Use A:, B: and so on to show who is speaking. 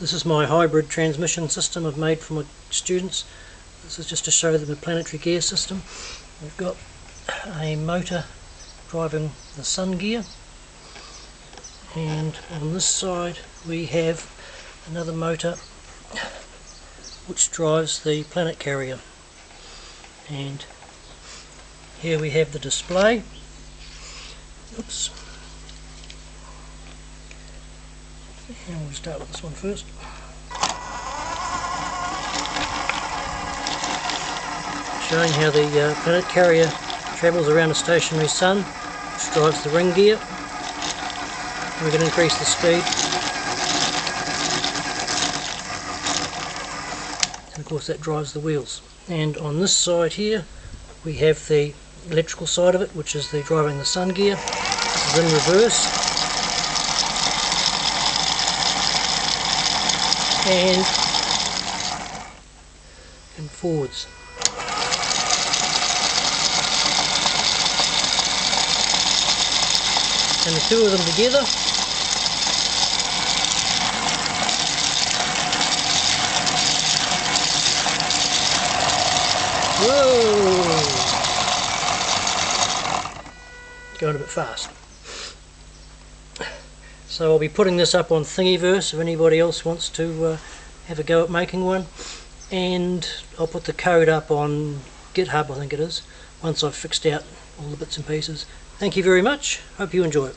A: This is my hybrid transmission system I've made for my students. This is just to show them the planetary gear system. We've got a motor driving the sun gear, and on this side we have another motor which drives the planet carrier. And here we have the display. Oops. And we'll start with this one first. Showing how the planet carrier travels around a stationary sun, which drives the ring gear. We can increase the speed. And of course that drives the wheels. And on this side here we have the electrical side of it, which is the driving the sun gear. This is in reverse. And forwards. And the two of them together going a bit fast. So I'll be putting this up on Thingiverse if anybody else wants to have a go at making one, and I'll put the code up on GitHub, I think it is, once I've fixed out all the bits and pieces. Thank you very much, hope you enjoy it.